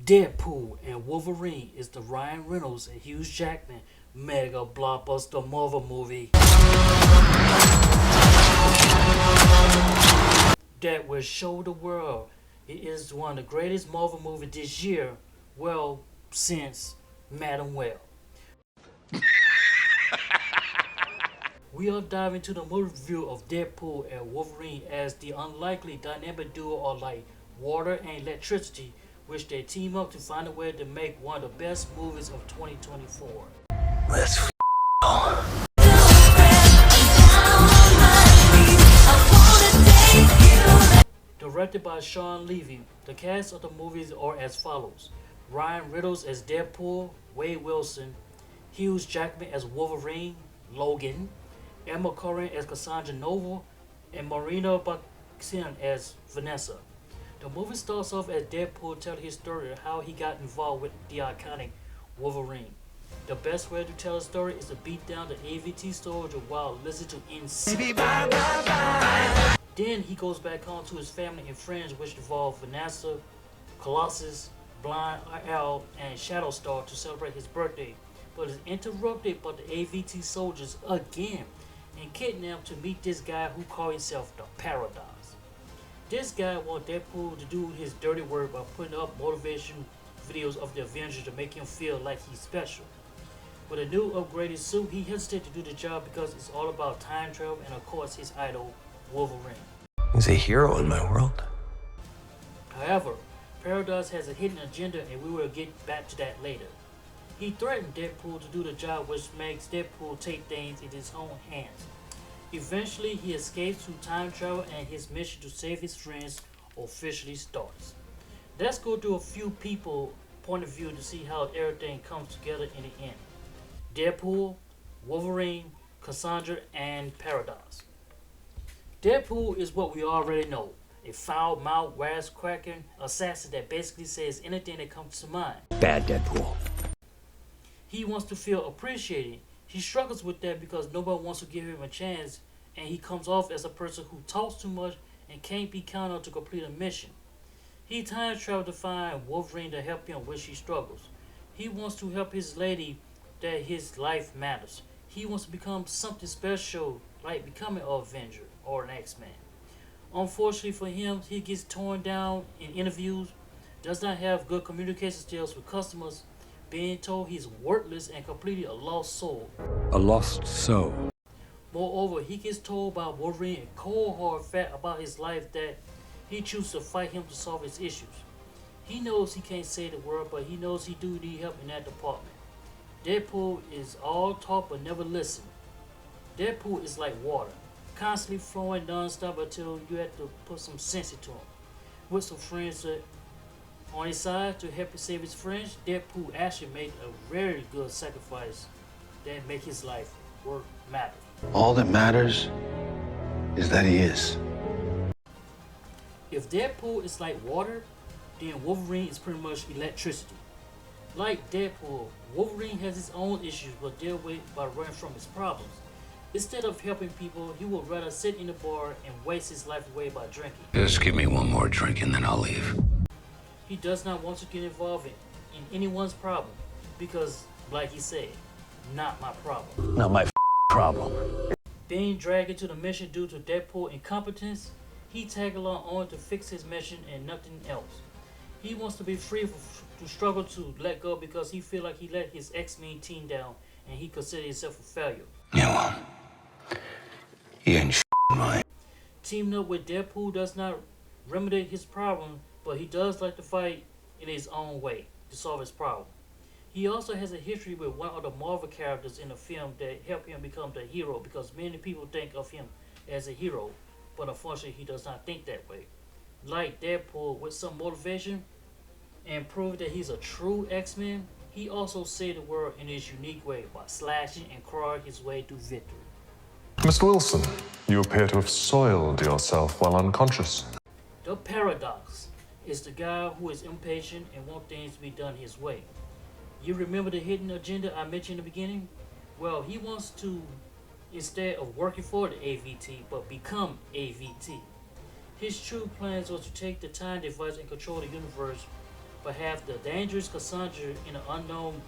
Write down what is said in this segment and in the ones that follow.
Deadpool and Wolverine is the Ryan Reynolds and Hugh Jackman mega blockbuster Marvel movie that will show the world it is one of the greatest Marvel movies this year, well, since Madam Well. We are diving into the movie review of Deadpool and Wolverine as the unlikely dynamic duo are like water and electricity, which they team up to find a way to make one of the best movies of 2024. Let's Directed by Sean Levy, the cast of the movies are as follows: Ryan Reynolds as Deadpool, Wade Wilson, Hugh Jackman as Wolverine, Logan, Emma Corrin as Cassandra Nova, and Marina Baccarin as Vanessa. The movie starts off as Deadpool telling his story of how he got involved with the iconic Wolverine. The best way to tell a story is to beat down the AVT soldier while listening to insane. Then he goes back home to his family and friends, which involve Vanessa, Colossus, Blind Owl, and Shadowstar to celebrate his birthday, but is interrupted by the AVT soldiers again and kidnapped to meet this guy who calls himself the Paradox. This guy wants Deadpool to do his dirty work by putting up motivation videos of the Avengers to make him feel like he's special. With a new upgraded suit, he hesitates to do the job because it's all about time travel and of course his idol, Wolverine. He's a hero in my world. However, Paradox has a hidden agenda and we will get back to that later. He threatened Deadpool to do the job, which makes Deadpool take things in his own hands. Eventually, he escapes through time travel and his mission to save his friends officially starts. Let's go through a few people point of view to see how everything comes together in the end. Deadpool, Wolverine, Cassandra, and Paradox. Deadpool is what we already know. A foul-mouthed, wisecracking assassin that basically says anything that comes to mind. Bad Deadpool. He wants to feel appreciated. He struggles with that because nobody wants to give him a chance, and he comes off as a person who talks too much and can't be counted on to complete a mission. He time travels to find Wolverine to help him when she struggles. He wants to help his lady that his life matters. He wants to become something special, like becoming an Avenger or an X-Men. Unfortunately for him, he gets torn down in interviews, does not have good communication skills with customers, being told he's worthless and completely a lost soul. A lost soul. Moreover, he gets told by Wolverine a cold hard fact about his life that he chooses to fight him to solve his issues. He knows he can't save the world, but he knows he do need help in that department. Deadpool is all talk but never listen. Deadpool is like water, constantly flowing non-stop until you have to put some sense into him. With some friends on his side to help him save his friends, Deadpool actually made a very good sacrifice that make his life worth matter. All that matters is that he is. If Deadpool is like water, then Wolverine is pretty much electricity. Like Deadpool, Wolverine has his own issues but deal with by running from his problems. Instead of helping people, he would rather sit in a bar and waste his life away by drinking. Just give me one more drink and then I'll leave. He does not want to get involved in anyone's problem because, like he said, not my problem. Not my problem. Being dragged into the mission due to Deadpool incompetence, he tag along on to fix his mission and nothing else. He wants to be free to struggle to let go because he feel like he let his X-Men team down and he consider himself a failure. Yeah, well, he ain't mine. Teaming up with Deadpool does not remedy his problem, but he does like to fight in his own way to solve his problem. He also has a history with one of the Marvel characters in the film that helped him become the hero because many people think of him as a hero, but unfortunately he does not think that way. Like Deadpool, with some motivation and prove that he's a true X-Men, he also saved the world in his unique way by slashing and crawling his way to victory. Mr. Wilson, you appear to have soiled yourself while unconscious. The Paradox is the guy who is impatient and wants things to be done his way. You remember the hidden agenda I mentioned in the beginning? Well, he wants to, instead of working for the AVT, but become AVT. His true plans was to take the time device and control the universe but have the dangerous Cassandra in an unknown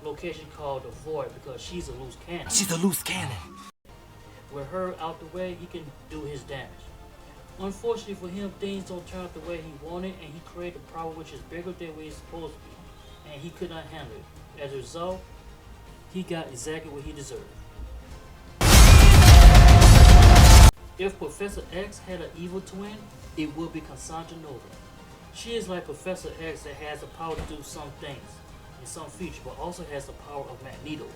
location called the Void because she's a loose cannon. She's a loose cannon. With her out the way, he can do his damage. Unfortunately for him, things don't turn out the way he wanted, and he created a problem which is bigger than what he's supposed to be, and he could not handle it. As a result, he got exactly what he deserved. If Professor X had an evil twin, it would be Cassandra Nova. She is like Professor X that has the power to do some things in some future, but also has the power of Magneto.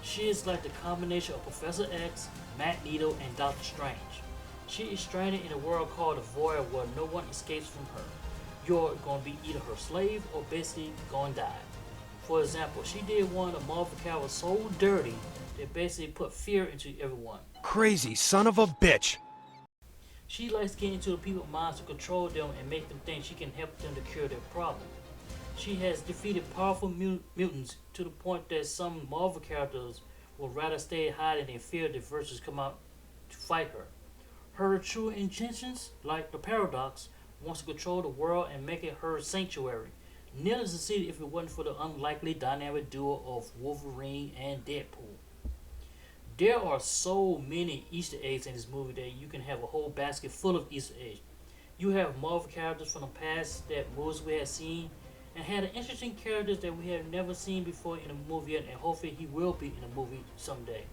She is like the combination of Professor X, Magneto, and Doctor Strange. She is stranded in a world called the Void where no one escapes from her. You're going to be either her slave or basically going to die. For example, she did one of Marvel characters so dirty that basically put fear into everyone. Crazy son of a bitch. She likes getting into the people's minds to control them and make them think she can help them to cure their problem. She has defeated powerful mutants to the point that some Marvel characters would rather stay hiding than fear the Versus come out to fight her. Her true intentions, like the Paradox, wants to control the world and make it her sanctuary. Nearly succeeded if it wasn't for the unlikely dynamic duo of Wolverine and Deadpool. There are so many Easter eggs in this movie that you can have a whole basket full of Easter eggs. You have Marvel characters from the past that movies we have seen, and had interesting characters that we have never seen before in a movie yet, and hopefully he will be in a movie someday.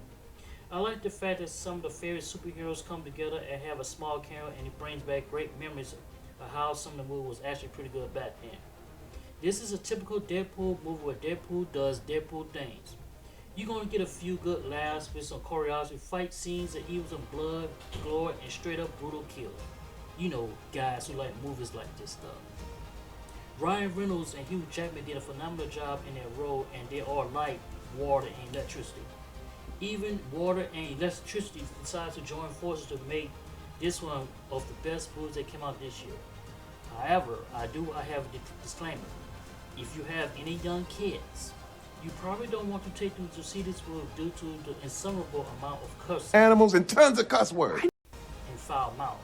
I like the fact that some of the favorite superheroes come together and have a small cameo, and it brings back great memories of how some of the movie was actually pretty good back then. This is a typical Deadpool movie where Deadpool does Deadpool things. You're going to get a few good laughs with some choreography, fight scenes, and even some blood, gore, and straight up brutal kills. You know, guys who like movies like this stuff. Ryan Reynolds and Hugh Jackman did a phenomenal job in their role, and they are like water and electricity. Even water and electricity decided to join forces to make this one of the best movies that came out this year. However, I have a disclaimer. If you have any young kids, you probably don't want to take them to see this movie due to the insuperable amount of cussing Animals and tons of cuss words. and foul mouth.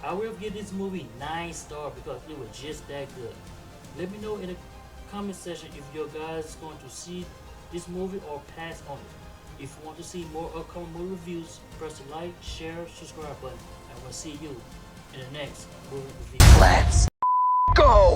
I will give this movie 9 stars because it was just that good. Let me know in the comment section if your guys is going to see this movie or pass on it. If you want to see more upcoming movie reviews, press the like, share, subscribe button, and we'll see you in the next movie review. Let's go.